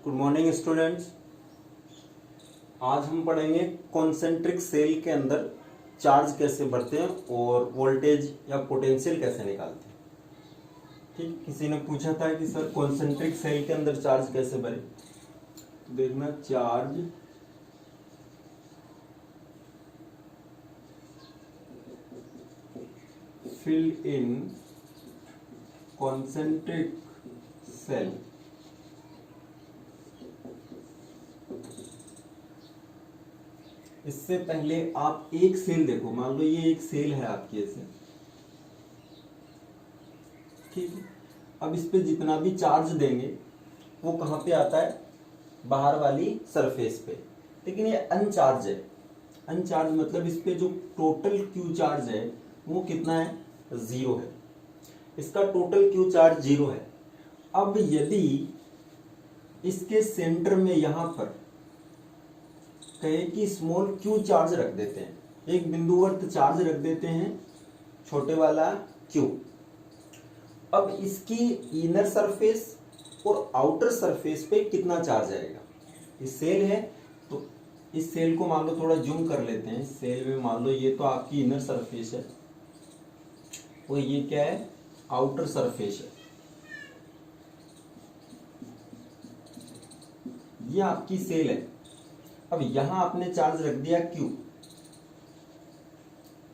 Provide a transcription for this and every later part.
Good morning students. आज हम पढ़ेंगे कॉन्सेंट्रिक सेल के अंदर चार्ज कैसे बढ़ते हैं और वोल्टेज या पोटेंशियल कैसे निकालते हैं। ठीक, किसी ने पूछा था कि सर कॉन्सेंट्रिक सेल के अंदर चार्ज कैसे बढ़े, तो देखना charge field in concentric cell इससे पहले आप एक सेल देखो। मान लो ये एक सेल है आपकी ऐसे, ठीक है। अब इस पे जितना भी चार्ज देंगे वो कहाँ पे आता है, बाहर वाली सरफेस पे, लेकिन ये अनचार्ज है। अनचार्ज मतलब इस पे जो टोटल क्यू चार्ज है वो कितना है, 0 है। इसका टोटल क्यू चार्ज 0 है। अब यदि इसके सेंटर में यहां पर कहे कि स्मॉल क्यू चार्ज रख देते हैं, एक बिंदुवर्त चार्ज रख देते हैं, छोटे वाला क्यू। अब इसकी इनर सरफेस और आउटर सरफेस पे कितना चार्ज आएगा। इस सेल है तो इस सेल को मान लो थोड़ा जूम कर लेते हैं। इस सेल में मान लो ये तो आपकी इनर सरफेस है और ये क्या है, आउटर सरफेस है। ये आपकी सेल है। अब यहां आपने चार्ज रख दिया Q,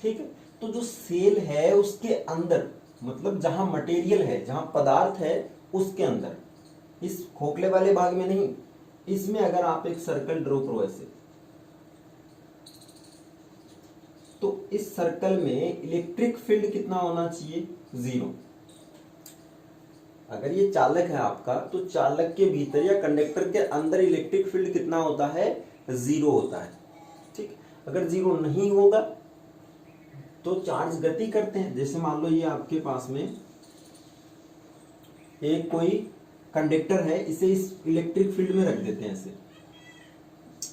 ठीक है। तो जो सेल है उसके अंदर, मतलब जहां मटेरियल है, जहां पदार्थ है, उसके अंदर, इस खोखले वाले भाग में नहीं, इसमें अगर आप एक सर्कल ड्रॉ करो ऐसे, तो इस सर्कल में इलेक्ट्रिक फील्ड कितना होना चाहिए, 0। अगर ये चालक है आपका तो चालक के भीतर या कंडक्टर के अंदर इलेक्ट्रिक फील्ड कितना होता है, 0 होता है। ठीक, अगर 0 नहीं होगा तो चार्ज गति करते हैं। जैसे मान लो ये आपके पास में एक कोई कंडक्टर है, इसे इस इलेक्ट्रिक फील्ड में रख देते हैं ऐसे,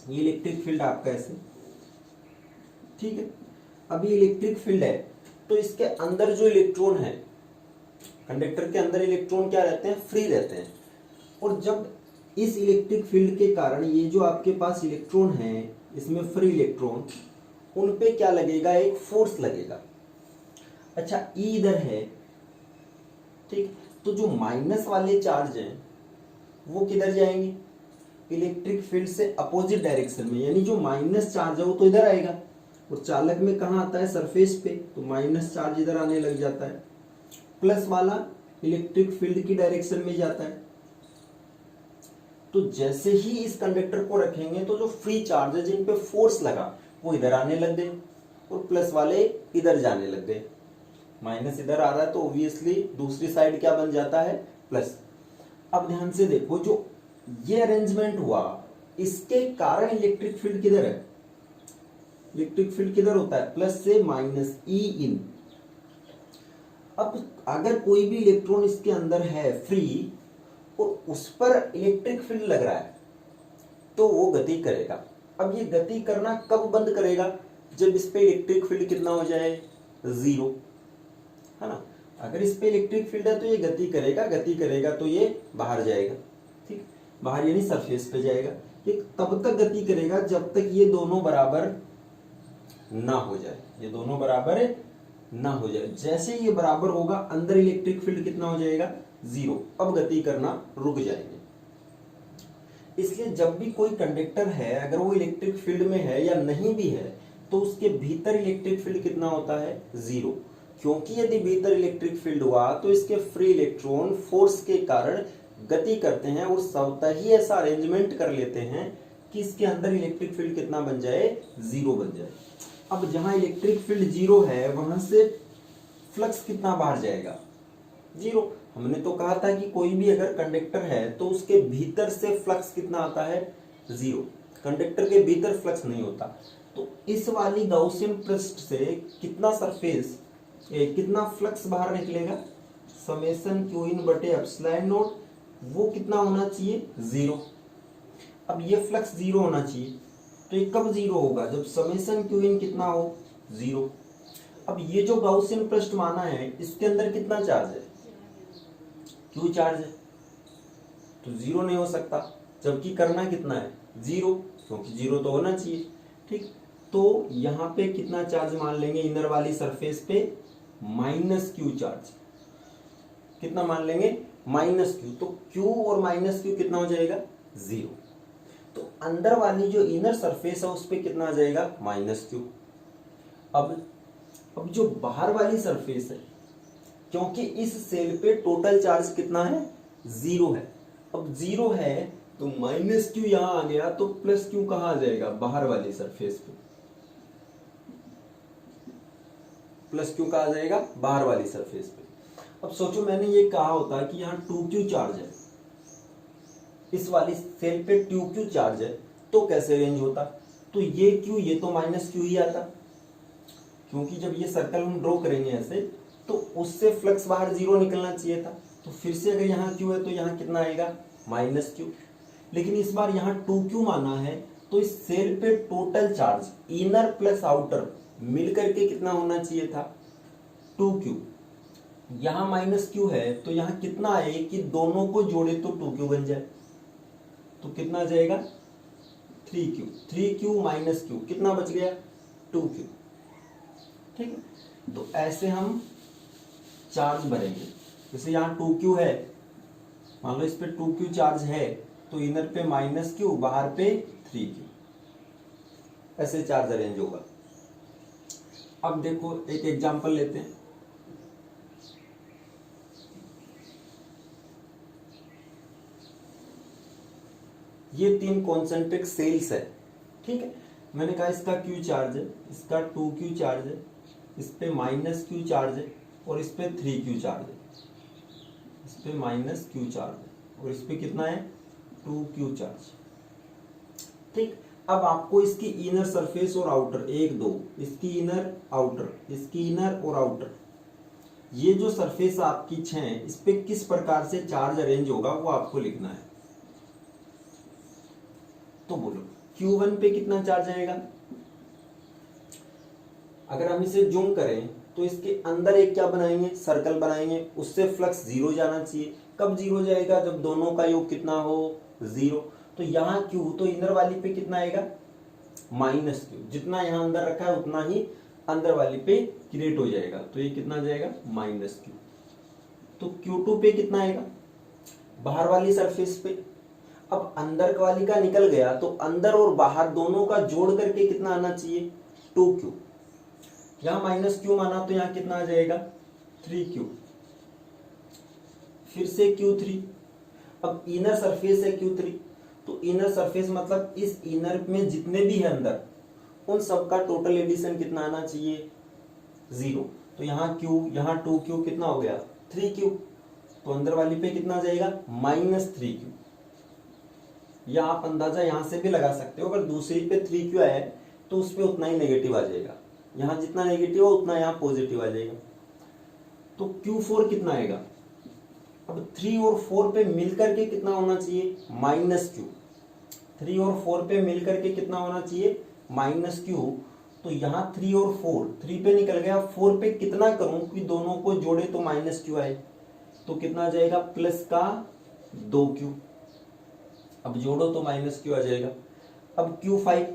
ये इलेक्ट्रिक फील्ड आपका ऐसे, ठीक है। अभी इलेक्ट्रिक फील्ड है तो इसके अंदर जो इलेक्ट्रॉन है, कंडक्टर के अंदर इलेक्ट्रॉन क्या रहते हैं, फ्री रहते हैं। और जब इस इलेक्ट्रिक फील्ड के कारण ये जो आपके पास इलेक्ट्रॉन है, इसमें फ्री इलेक्ट्रॉन, उन पे क्या लगेगा, एक फोर्स लगेगा। अच्छा, ई इधर है, ठीक। तो जो माइनस वाले चार्ज हैं वो किधर जाएंगे, इलेक्ट्रिक फील्ड से अपोजिट डायरेक्शन में, यानी जो माइनस चार्ज है वो तो इधर आएगा। और चालक में कहाँ आता है, सरफेस पे, तो माइनस चार्ज इधर आने लग जाता है। प्लस वाला इलेक्ट्रिक फील्ड की डायरेक्शन में जाता है। तो जैसे ही इस कंडक्टर को रखेंगे तो जो फ्री चार्ज है, जिन पे फोर्स लगा, वो इधर आने लग गए और प्लस वाले इधर जाने लग गए। माइनस इधर आ रहा है तो ऑब्वियसली दूसरी साइड क्या बन जाता है, प्लस। अब ध्यान से देखो, जो ये अरेंजमेंट हुआ, इसके कारण इलेक्ट्रिक फील्ड किधर है, इलेक्ट्रिक फील्ड किधर होता है, प्लस से माइनस, ई इन। अब अगर कोई भी इलेक्ट्रॉन इसके अंदर है फ्री और उस पर इलेक्ट्रिक फील्ड लग रहा है तो वो गति करेगा। अब ये गति करना कब बंद करेगा, जब इस पे इलेक्ट्रिक फील्ड कितना हो जाए, 0, है ना। अगर इस पे इलेक्ट्रिक फील्ड है तो ये गति करेगा, गति करेगा तो ये बाहर जाएगा, ठीक, बाहर यानी सरफेस पे जाएगा। ये तब तक गति करेगा जब तक ये दोनों बराबर ना हो जाए, ये दोनों बराबर ना हो जाए। जैसे ये बराबर होगा, अंदर इलेक्ट्रिक फील्ड कितना हो जाएगा, 0। अब गति करना रुक जाएंगे। इसलिए जब भी कोई कंडक्टर है, अगर वो इलेक्ट्रिक फील्ड में है या नहीं भी है, तो उसके भीतर इलेक्ट्रिक फील्ड कितना होता है, 0। क्योंकि यदि भीतर इलेक्ट्रिक फील्ड हुआ तो इसके फ्री इलेक्ट्रॉन फोर्स के कारण गति करते हैं और स्वतः ही ऐसा अरेंजमेंट कर लेते हैं कि इसके अंदर इलेक्ट्रिक फील्ड कितना बन जाए, 0 बन जाए। अब जहां इलेक्ट्रिक फील्ड 0 है वहां से फ्लक्स कितना बाहर जाएगा, 0। हमने तो कहा था कि कोई भी अगर कंडक्टर है तो उसके भीतर से फ्लक्स कितना आता है, 0। कंडक्टर के भीतर फ्लक्स नहीं होता। तो इस वाली गाउसियन पृष्ठ से कितना सरफेस, कितना फ्लक्स बाहर निकलेगा, समेशन क्यू इन बटे एप्सिलॉन नॉट, वो कितना होना चाहिए, 0। अब ये फ्लक्स 0 होना चाहिए, तो ये कब 0 होगा, जब समेशन क्यू इन कितना हो, 0। अब ये जो गाउसियन पृष्ठ माना है, इसके अंदर कितना चार्ज है, क्यू चार्ज है, तो 0 नहीं हो सकता। जबकि करना कितना है 0, क्योंकि 0 तो होना चाहिए। ठीक, तो यहाँ पे कितना चार्ज मान लेंगे इनर वाली सरफेस पे, -q चार्ज। कितना मान लेंगे -q, तो q और -q कितना हो जाएगा 0। तो अंदर वाली जो इनर सरफेस है उस पे कितना आ जाएगा -q। अब जो बाहर वाली सरफेस है, क्योंकि इस सेल पे टोटल चार्ज कितना है 0 है, अब 0 है तो -q यहां आ गया, तो +q कहां आ जाएगा बाहर वाली सरफेस पे, +q कहां आ जाएगा बाहर वाली सरफेस पे। अब सोचो मैंने ये कहा होता कि यहाँ 2q चार्ज है, इस वाली सेल पे 2q चार्ज है, तो कैसे अरेंज होता, तो ये q ये तो -q ही आता, क्योंकि जब ये सर्कल हम ड्रॉ करेंगे ऐसे तो उससे फ्लक्स बाहर 0 निकलना चाहिए था। तो फिर से अगर यहाँ q है तो यहाँ कितना आएगा -q, लेकिन इस बार यहाँ 2q माना है, तो इस सेल पे total charge inner plus outer मिलकर के कितना होना चाहिए था 2q। यहाँ -q है तो यहाँ कितना आए कि दोनों को जोड़े तो 2q बन जाए, तो कितना आ जाएगा 3q, 3q -q कितना बच गया 2q। ठीक है, तो ऐसे हम चार्ज भरेंगे। जैसे यहाँ 2q है, मान लो इस पे 2q चार्ज है, तो इनर पे -q बाहर पे 3q, ऐसे चार्ज अरेंज होगा। अब देखो एक एग्जांपल लेते हैं। ये 3 कॉन्सेंट्रिक सेल्स है, ठीक है, मैंने कहा इसका q चार्ज है, इसका 2q चार्ज है, इस पे -q चार्ज है और इस पे 3q चार्ज है, इस पे -q चार्ज है और इस पे कितना है 2q चार्ज। ठीक, अब आपको इसकी इनर सरफेस और आउटर, 1 2, इसकी इनर आउटर, इसकी इनर और आउटर, ये जो सरफेस आपकी 6 है, इस पे किस प्रकार से चार्ज अरेंज होगा वो आपको लिखना है। तो बोलो Q1 पे कितना चार्ज आएगा, अगर हम इसे जूम करें तो इसके अंदर एक क्या बनाएंगे सर्कल बनाएंगे, उससे फ्लक्स 0 जाना चाहिए। कब 0 जाएगा, जब दोनों का योग कितना हो 0। तो यहाँ Q तो इनर वाली पे कितना आएगा -q, जितना यहाँ अंदर रखा है उतना ही अंदर वाली पे क्रिएट हो जाएगा, तो ये कितना आ जाएगा -q। तो Q2 पे कितना आएगा बाहर वाली सरफेस पे, अब अंदर वाली का निकल गया तो अंदर और बाहर दोनों का जोड़ करके कितना आना चाहिए 2q। यहाँ -q माना तो यहाँ कितना आ जाएगा 3q, फिर से q3। अब इनर सरफेस है q3, तो इनर सरफेस मतलब इस इनर में जितने भी है अंदर उन सब का टोटल एडिशन कितना आना चाहिए 0। तो यहाँ q, यहाँ 2q कितना हो गया 3q, तो अंदर वाली पे कितना आ जाएगा -3q। या आप अंदाजा यहां से भी लगा सकते हो, अगर दूसरी पे 3q आया है तो उस पे उतना ही नेगेटिव आ जाएगा, यहां जितना नेगेटिव हो उतना यहां पॉजिटिव आ जाएगा। तो Q4 कितना आएगा, अब 3 और 4 पे मिलकर के कितना होना चाहिए -q, 3 और 4 पे मिलकर के कितना होना चाहिए -q। तो यहाँ 3 और 4, 3 पे निकल गया, 4 पे कितना करूं कि दोनों को जोड़े तो -q आए, तो कितना आ जाएगा प्लस का 2q, अब जोड़ो तो -q आ जाएगा। अब Q5,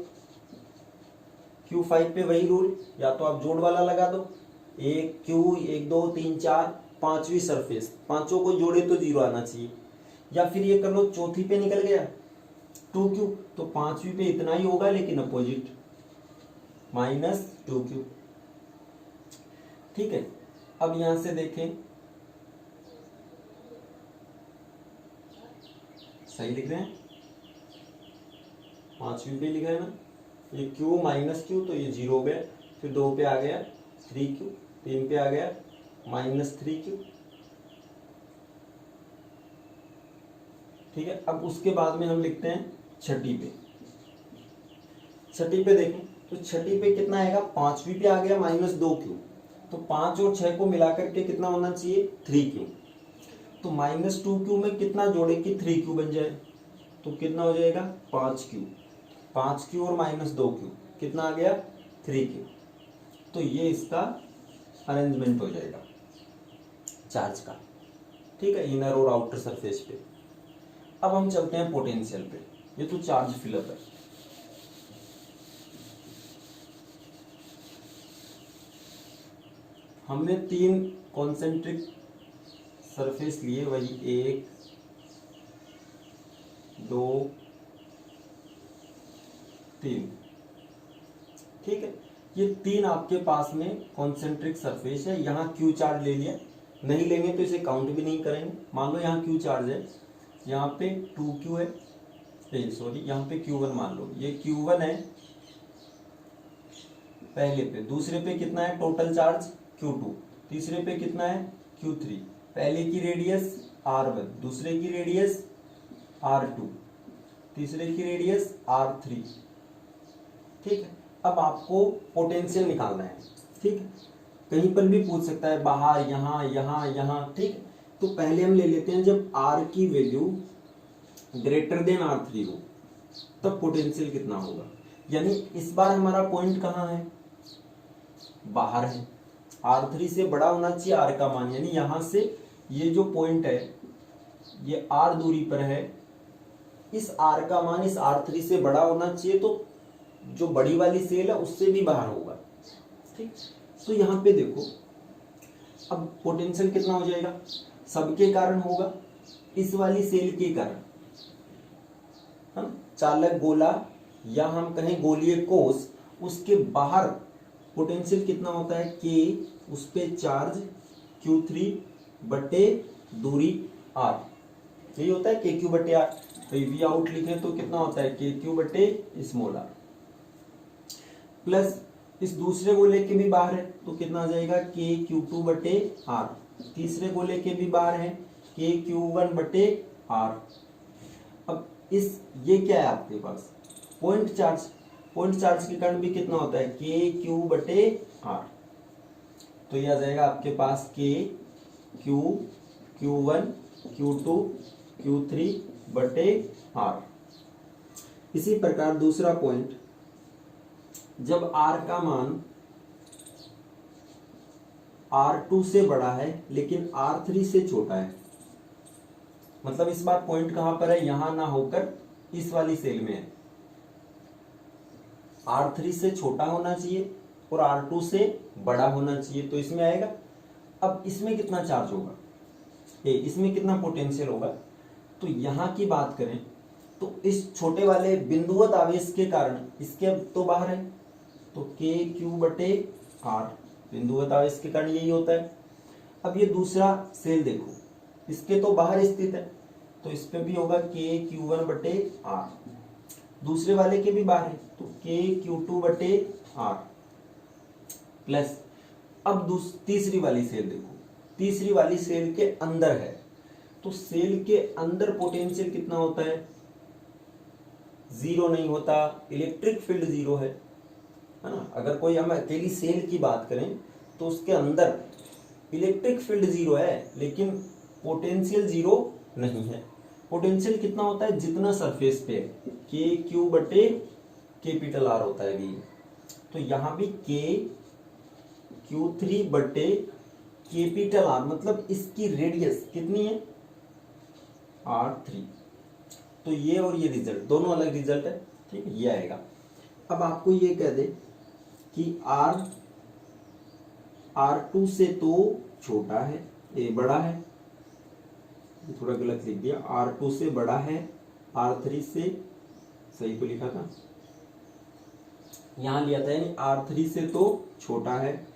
Q5 पे वही रूल, या तो आप जोड़ वाला लगा दो, एक Q 1 2 3 4 पांचवी सरफेस, पांचों को जोड़े तो 0 आना चाहिए, या फिर ये कर लो चौथी पे निकल गया 2q, तो पांचवी पे इतना ही होगा लेकिन अपोजिट -2q। ठीक है, अब यहां से देखें, सही लिख रहे हैं, पांचवी पे लिखा है ना, ये q -q तो ये 0 हो गया, फिर 2 पे आ गया 3q, 3 पे आ गया -3q। ठीक है, अब उसके बाद में हम लिखते हैं छठी पे, छठी पे देखें तो छठी पे कितना आएगा, पांचवी पे आ गया -2q, तो 5 और 6 को मिलाकर के कितना होना चाहिए 3q। तो -2q में कितना जोड़े कि 3q बन जाए, तो कितना हो जाएगा 5q, 5q और -2q कितना आ गया 3q। तो ये इसका अरेंजमेंट हो जाएगा चार्ज का। ठीक है, इनर और आउटर सरफेस पे। अब हम चलते हैं पोटेंशियल पे। ये तो चार्ज फिलअप है। हमने 3 कॉन्सेंट्रिक सरफेस लिए, वही 1 2 3, ठीक है। ये 3 आपके पास में कॉन्सेंट्रिक सरफेस है। यहाँ क्यू चार्ज ले लिया, नहीं लेंगे तो इसे काउंट भी नहीं करेंगे। मान लो यहाँ क्यू चार्ज है, यहाँ पे 2Q है, सॉरी यहाँ पे Q1 मान लो, ये Q1 है पहले पे। दूसरे पे कितना है टोटल चार्ज Q2। तीसरे पे कितना है Q3। पहले की रेडियस R1, दूसरे की रेडियस R2, तीसरे की रेडियस R3, ठीक है। अब आपको पोटेंशियल निकालना है, ठीक है। कहीं पर भी पूछ सकता है, बाहर, यहाँ यहाँ यहाँ, ठीक है। तो पहले हम ले लेते हैं जब R की वैल्यू ग्रेटर देन R3 हो तब पोटेंशियल कितना होगा। यानी इस बार हमारा पॉइंट कहाँ है, बाहर है। R3 से बड़ा होना चाहिए R का मान, यानी यहां से ये जो पॉइंट है ये R दूरी पर है, इस R का मान इस R3 से बड़ा होना चाहिए, तो जो बड़ी वाली सेल है उससे भी बाहर होगा, ठीक। तो यहाँ पे देखो अब पोटेंशियल कितना हो जाएगा, सबके कारण होगा, इस वाली सेल के कारण। हम चालक गोला या हम कहें गोलीय कोष, उसके बाहर पोटेंशियल कितना होता है, K, उस पे चार्ज Q3 बटे दूरी R, यही होता है KQ बटे R। तो V आउट लिखें तो कितना होता है KQ बटे स्मॉल r, प्लस इस दूसरे गोले के भी बाहर है तो कितना आ जाएगा KQ2 बटे R। तीसरे गोले के भी बाहर है KQ1 बटे R। अब इस ये क्या है आपके पास पॉइंट चार्ज, पॉइंट चार्ज के कारण भी कितना होता है KQ बटे R। तो ये आ जाएगा आपके पास KQ, Q1, Q2, Q3 बटे R। इसी प्रकार दूसरा पॉइंट, जब R का मान R2 से बड़ा है लेकिन R3 से छोटा है, मतलब इस बार पॉइंट कहां पर है, यहां ना होकर इस वाली सेल में है। R3 से छोटा होना चाहिए और R2 से बड़ा होना चाहिए, तो इसमें आएगा। अब इसमें कितना चार्ज होगा, इसमें कितना पोटेंशियल होगा। तो यहां की बात करें तो इस छोटे वाले बिंदुवत आवेश के कारण इसके तो बाहर है, तो KQ बटे R, बिंदुवत आवेश के कारण यही होता है। अब ये दूसरा सेल देखो, इसके तो बाहर स्थित है तो इस पे भी होगा KQ1 बटे R। दूसरे वाले के भी बाहर है तो KQ2 बटे R, प्लस अब तीसरी वाली सेल देखो, तीसरी वाली सेल के अंदर है, तो सेल के अंदर पोटेंशियल कितना होता है, जीरो नहीं होता, इलेक्ट्रिक फील्ड जीरो है ना। अगर कोई हम अकेली सेल की बात करें तो उसके अंदर इलेक्ट्रिक फील्ड जीरो है लेकिन पोटेंशियल जीरो नहीं है। पोटेंशियल कितना होता है, जितना सरफेस पे है, KQ बटे कैपिटल R होता है भी। तो यहां भी KQ3 बटे कैपिटल R, मतलब इसकी रेडियस कितनी है R3। तो ये और ये रिजल्ट दोनों अलग रिजल्ट है, ठीक है, ये आएगा। अब आपको ये कह दे कि R2 से तो छोटा है, ये बड़ा है, थोड़ा गलत लिख दिया, R2 से बड़ा है, R3 से, सही को लिखा था, यहां लिया था, यानी R3 से तो छोटा है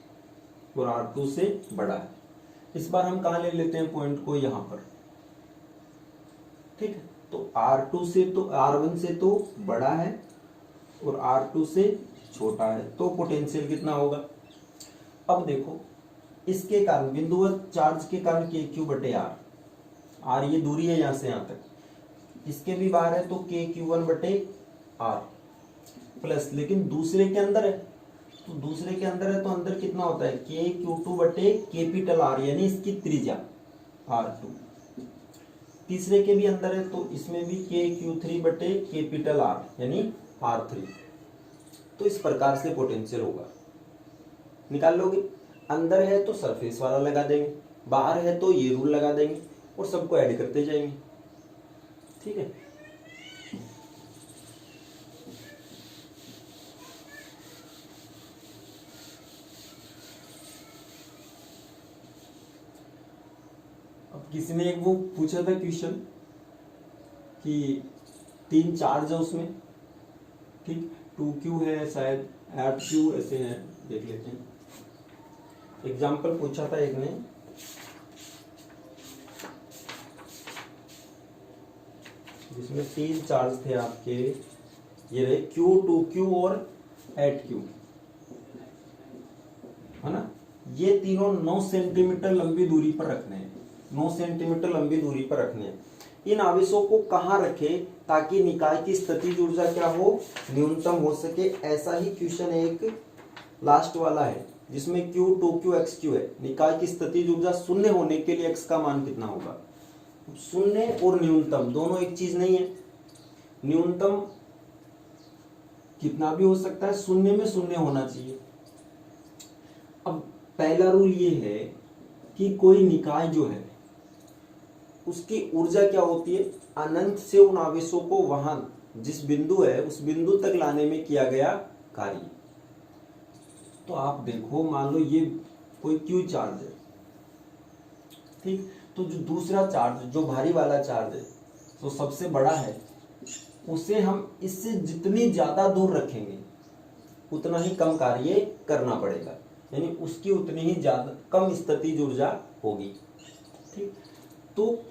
और R2 से बड़ा है। इस बार हम कहां ले लेते हैं पॉइंट को, यहां पर, ठीक है। तो R2 से तो R1 से तो बड़ा है और R2 से छोटा है, तो पोटेंशियल कितना होगा। अब देखो इसके कारण बिंदुवत चार्ज के कारण KQ बटे R ये दूरी है यहां से यहां तक, इसके भी बाहर है तो KQ1 बटे R, प्लस लेकिन दूसरे के अंदर है, तो दूसरे के अंदर है तो अंदर कितना होता है KQ2 बटे कैपिटल R, यानी इसकी त्रिज्या R2। तीसरे के भी अंदर है तो इसमें भी KQ3 बटे कैपिटल R यानी R3। तो इस प्रकार से पोटेंशियल होगा, निकाल लोगे। अंदर है तो सरफेस वाला लगा देंगे, बाहर है तो ये रूल लगा देंगे और सबको ऐड करते जाएंगे। ठीक है। अब किसी ने एक वो पूछा था क्वेश्चन कि 3 चार्ज है उसमें, ठीक, 2Q है शायद, 8Q ऐसे है, देख लेते हैं। एग्जाम्पल पूछा था एक ने, जिसमें 3 चार्ज थे आपके, ये रहे Q, 2Q और 8Q, है ना। ये तीनों 9 सेंटीमीटर लंबी दूरी पर रखने हैं, 9 सेंटीमीटर लंबी दूरी पर रखने हैं। इन आवेशों को कहाँ रखे ताकि निकाय की स्थितिज ऊर्जा क्या हो, न्यूनतम हो सके। ऐसा ही क्वेश्चन एक लास्ट वाला है जिसमें Q, 2Q, XQ है। निकाय की स्थितिज ऊर्जा शून्य होने के लिए x का मान कितना होगा। शून्य और न्यूनतम दोनों एक चीज नहीं है। न्यूनतम कितना भी हो सकता है, शून्य में शून्य होना चाहिए। अब पहला रूल ये है कि कोई निकाय जो है उसकी ऊर्जा क्या होती है, अनंत से उन आवेशों को वहां जिस बिंदु है उस बिंदु तक लाने में किया गया कार्य। तो आप देखो, मान लो ये कोई Q चार्ज है, ठीक, तो जो दूसरा चार्ज जो भारी वाला चार्ज है तो सबसे बड़ा है, उसे हम इससे जितनी ज्यादा दूर रखेंगे उतना ही कम कार्य करना पड़ेगा, यानी उसकी उतनी ही ज्यादा कम स्थितिज ऊर्जा होगी, ठीक। तो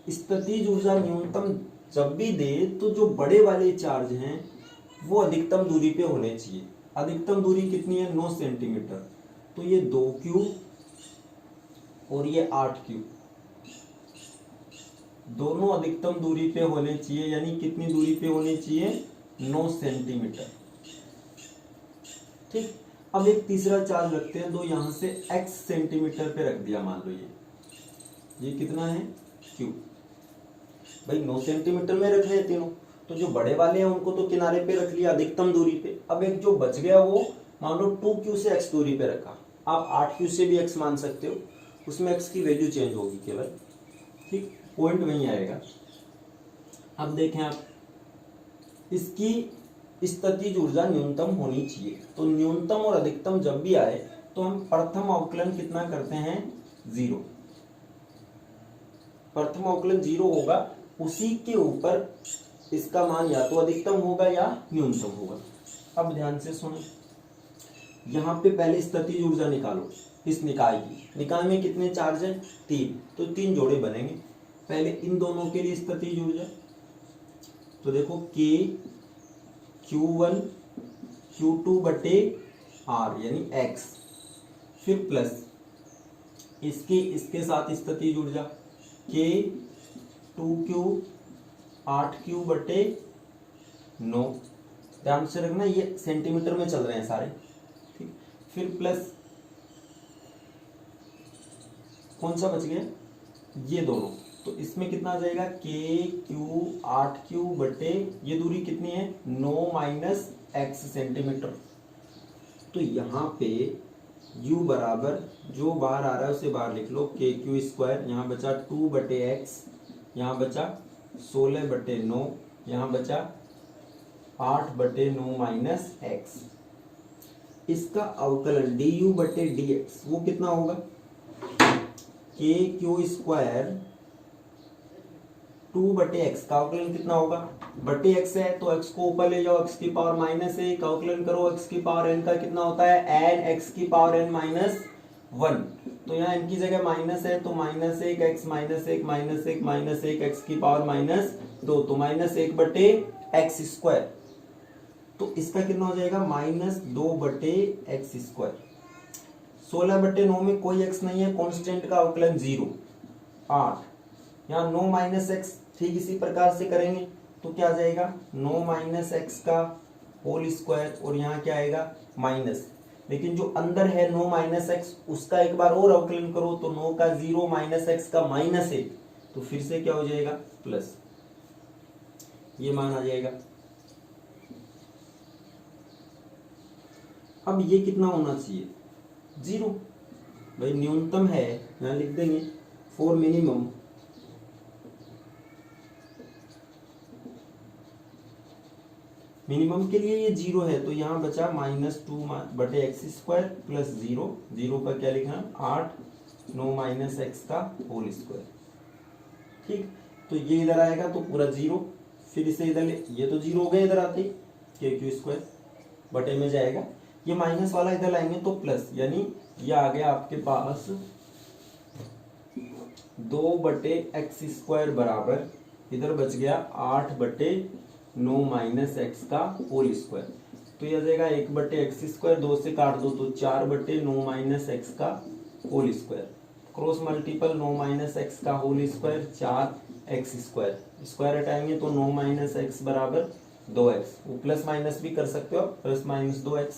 स्थितिज ऊर्जा न्यूनतम जब भी दे तो जो बड़े वाले चार्ज हैं वो अधिकतम दूरी पे होने चाहिए। अधिकतम दूरी कितनी है, 9 सेंटीमीटर। तो ये 2Q और ये 8Q दोनों अधिकतम दूरी पे होने चाहिए, यानी कितनी दूरी पे होने चाहिए, 9 सेंटीमीटर, ठीक। अब एक तीसरा चार्ज रखते हैं, तो यहां से x सेंटीमीटर पे रख दिया, मान लो ये कितना है, Q। भाई 9 सेंटीमीटर में रख रहे हैं तीनों, तो जो बड़े वाले हैं उनको तो किनारे पे रख लिया अधिकतम दूरी पे। अब एक जो बच गया वो मान लो 2Q से x दूरी पे रखा, आप 8Q से भी x मान सकते हो, उसमें x की वैल्यू चेंज होगी केवल, ठीक, पॉइंट वहीं आएगा। अब देखें आप, इसकी स्थितिज ऊर्जा न्यूनतम होनी चाहिए, तो न्यूनतम और अधिकतम जब भी आए तो हम प्रथम अवकलन कितना करते हैं, 0। प्रथम अवकलन 0 होगा, उसी के ऊपर इसका मान या तो अधिकतम होगा या न्यूनतम होगा। अब ध्यान से सुनो, यहां पे पहले स्थितिज ऊर्जा निकालो इस निकाय की। निकाय में कितने चार्ज है, 3, तो 3 जोड़े बनेंगे। पहले इन दोनों के लिए स्थितिज ऊर्जा, तो देखो K Q1 Q2 बटे R यानी X, फिर प्लस इसके साथ स्थितिज ऊर्जा K 2Q 8Q बटे 9। ध्यान से रखना ये सेंटीमीटर में चल रहे हैं सारे, ठीक। फिर प्लस कौन सा बच गया, ये दोनों, तो इसमें कितना आ जाएगा, K Q 8Q बटे, ये दूरी कितनी है, 9 माइनस x सेंटीमीटर। तो यहाँ पे u बराबर जो बाहर आ रहा है उसे बाहर लिख लो, KQ स्क्वायर, यहाँ बचा 2 बटे x, यहाँ बचा 16 बटे 9, यहाँ बचा 8 बटे 9 माइनस x। इसका अवकलन du बटे dx वो कितना होगा, KQ स्क्वायर 2 बटे x का अवकलन कितना होगा, बटे x है तो x को ऊपर ले जाओ, x की पावर -1, अवकलन करो x की पावर n का कितना होता है, n x की पावर n माइनस 1। तो यहाँ n की जगह माइनस है तो -1 x -1 -1 -1 x की पावर -2, तो -1 बटे x स्क्वायर। तो इसका कितना हो जाएगा, -2 बटे x स्क्वायर। 16 बटे 9 में कोई x नहीं है, कांस्टेंट का अवकलन 0, 8। यहाँ 9 माइनस एक्स, ठीक इसी प्रकार से करेंगे तो क्या आ जाएगा, 9 माइनस एक्स का होल स्क्वायर, और यहाँ क्या आएगा, माइनस। लेकिन जो अंदर है 9 माइनस एक्स, उसका एक बार और अवकलन करो तो 9 का 0 माइनस एक्स का -1, तो फिर से क्या हो जाएगा, प्लस, ये मान आ जाएगा। अब ये कितना होना चाहिए, 0। भाई न्यूनतम है, यहाँ लिख देंगे फॉर मिनिमम मिनिमम के लिए ये 0 है, तो यहाँ बचा -2/x² प्लस 0, 0 का क्या लिखना 8 9 - x का होल स्क्वायर। ठीक, तो ये इधर आएगा तो पूरा 0, फिर इसे इधर ये तो 0 हो गया इधर आते KQ² बटे में जाएगा, ये माइनस वाला इधर लाएंगे तो प्लस, यानी ये आ गया आपके पास 2/x² बराबर इधर बच गया 8/9 - x का होल स्क्वायर। तो ये आ जाएगा 1/x², 2 से काट दो तो 4/9 - x का whole square, cross multiple 9 - x का होल स्क्वायर 4x², स्क्वायर हटाएंगे तो 9 - x बराबर 2x, वो प्लस माइनस भी कर सकते हो, प्लस -2x,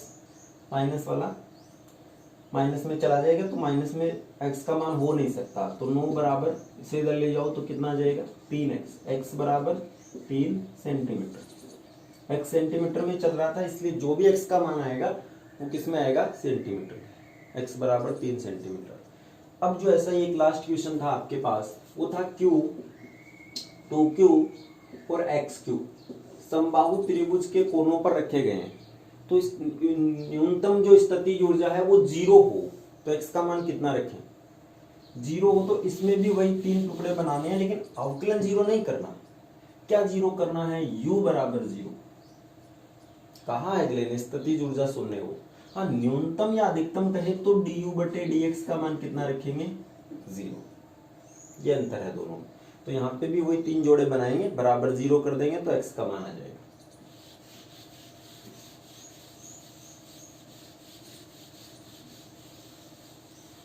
माइनस वाला माइनस में चला जाएगा तो माइनस में x का मान हो नहीं सकता, तो 9 बराबर इसे इधर ले जाओ तो कितना आ जाएगा 3x, x बराबर 3 सेंटीमीटर। x सेंटीमीटर में चल रहा था इसलिए जो भी x का मान आएगा वो किस में आएगा सेंटीमीटर, x बराबर 3 सेंटीमीटर। अब जो ऐसा ही एक लास्ट क्वेश्चन था आपके पास, वो था Q 2Q और XQ समबाहु त्रिभुज के कोनों पर रखे गए हैं, तो इस न्यूनतम जो स्थितिज ऊर्जा है वो 0 हो, तो x का मान कितना रखें 0 हो, तो इसमें भी वही 3 टुकड़े बनाने हैं, लेकिन अवकलन 0 नहीं करना। क्या 0 करना है, u बराबर 0। कहा है अगले स्थितिज ऊर्जा शून्य हो, हाँ न्यूनतम या अधिकतम कहे तो du/dx का मान कितना रखेंगे 0, ये अंतर है दोनों में। तो यहाँ पे भी वही 3 जोड़े बनाएंगे, बराबर 0 कर देंगे तो x का मान आ जाएगा।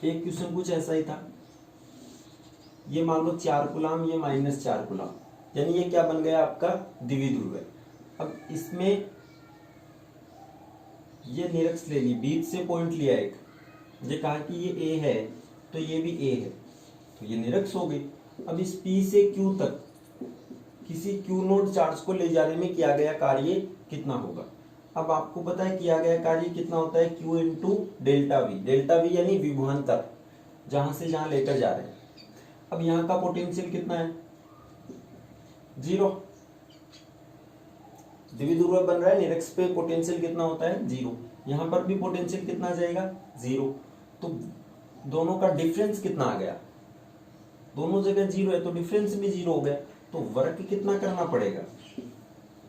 एक क्वेश्चन कुछ ऐसा ही था, ये मान लो 4 कूलाम, ये -4 कूलाम, यानी ये क्या बन गया आपका द्विध्रुव है। अब इसमें ये निरक्ष ले ली, बीच से पॉइंट लिया एक, ये कहा कि ये A है तो ये भी A है, तो ये निरक्ष हो गई। अब इस P से Q तक किसी Q नोड चार्ज को ले जाने में किया गया कार्य कितना होगा। अब आपको पता है किया गया कार्य कितना होता है Q इंटू डेल्टा V यानी विभवांतर, जहां से जहां लेकर जा रहे हैं। अब यहाँ का पोटेंशियल कितना है 0, द्विध्रुव बन रहा है, निरक्ष पे पोटेंशियल कितना होता है 0, यहाँ पर भी पोटेंशियल कितना आ जाएगा 0, तो दोनों का डिफरेंस कितना आ गया, दोनों जगह 0 है तो डिफरेंस भी 0 हो गया, तो वर्क कितना करना पड़ेगा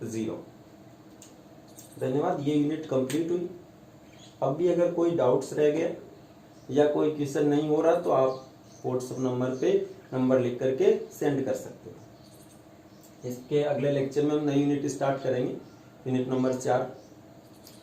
0। धन्यवाद, ये यूनिट कंप्लीट हुई। अब भी अगर कोई डाउट्स रह गया या कोई क्वेश्चन नहीं हो रहा तो आप व्हाट्सएप नंबर पे नंबर लिख करके सेंड कर सकते हो। इसके अगले लेक्चर में हम नई यूनिट स्टार्ट करेंगे, यूनिट नंबर 4।